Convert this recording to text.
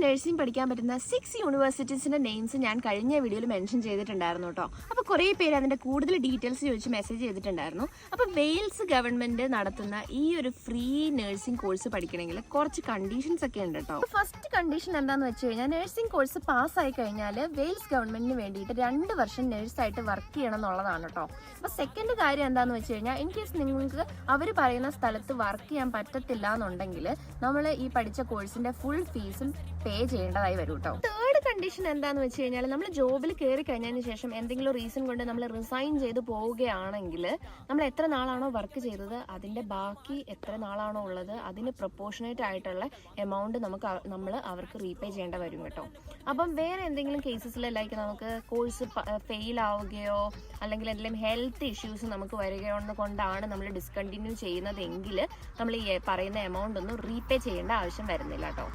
Nursing പഠിക്കാൻ പറ്റുന്ന 6 യൂണിവേഴ്സിറ്റീസിന്റെ names ഞാൻ കഴിഞ്ഞ വീഡിയോയിൽ മെൻഷൻ ചെയ്തിട്ടുണ്ടായിരുന്നു കേട്ടോ. അപ്പോൾ കുറേ പേര് അതിന്റെ കൂടുതൽ ഡീറ്റെയിൽസ് ചോദിച്ച് മെസ്സേജ് ചെയ്തിട്ടുണ്ടായിരുന്നു. അപ്പോൾ വെയിൽസ് ഗവൺമെന്റ് നടത്തുന്ന ഈ ഒരു ഫ്രീ നഴ്സിംഗ് കോഴ്സ് പഠിക്കണമെങ്കിൽ കുറച്ച് കണ്ടീഷൻസ് ഒക്കെ ഉണ്ട് കേട്ടോ. ഫസ്റ്റ് കണ്ടീഷൻ എന്താണെന്ന് വെച്ച് കഴിഞ്ഞാൽ നഴ്സിംഗ് കോഴ്സ് പാസ്സായി കഴിഞ്ഞാൽ വെയിൽസ് ഗവൺമെന്റിന് വേണ്ടിയിട്ട് 2 വർഷം നഴ്സായിട്ട് വർക്ക് ചെയ്യണം എന്നുള്ളതാണ് കേട്ടോ. അപ്പോൾ സെക്കൻഡ് കാര്യം എന്താണെന്ന് വെച്ച് കഴിഞ്ഞാൽ ഇൻ കേസ് നിങ്ങൾക്ക് അവർ പറയുന്ന സ്ഥലത്ത് വർക്ക് ചെയ്യാൻ പറ്റത്തില്ല എന്നുണ്ടെങ്കിൽ നമ്മൾ ഈ പഠിച്ച കോഴ്സിന്റെ ഫുൾ ഫീസും പേ ചെയ്യേണ്ടതായി വരും കേട്ടോ. തേർഡ് കണ്ടീഷൻ എന്താന്ന് വെച്ച് കഴിഞ്ഞാൽ നമ്മൾ ജോബിൽ കയറി കഴിഞ്ഞതിന് ശേഷം എന്തെങ്കിലും റീസൺ കൊണ്ട് നമ്മൾ റിസൈൻ ചെയ്ത് പോവുകയാണെങ്കിൽ നമ്മൾ എത്ര നാളാണോ വർക്ക് ചെയ്തത് അതിന്റെ ബാക്കി എത്ര നാളാണോ ഉള്ളത് അതിന് പ്രൊപ്പോർഷനേറ്റ് ആയിട്ടുള്ള എമൗണ്ട് നമ്മൾ അവർക്ക് റീപേ ചെയ്യേണ്ട വരും കേട്ടോ. അപ്പം വേറെ എന്തെങ്കിലും കേസസിൽ ലൈക്ക് നമുക്ക് കോഴ്സ് ഫെയിൽ ആവുകയോ അല്ലെങ്കിൽ എന്തെങ്കിലും ഹെൽത്ത് ഇഷ്യൂസ് നമുക്ക് വരികയോ കൊണ്ടാണ് നമ്മൾ ഡിസ്കണ്ടിന്യൂ ചെയ്യുന്നതെങ്കിൽ നമ്മൾ ഈ പറയുന്ന എമൗണ്ട് ഒന്നും റീപേ ചെയ്യേണ്ട ആവശ്യം വരുന്നില്ല കേട്ടോ.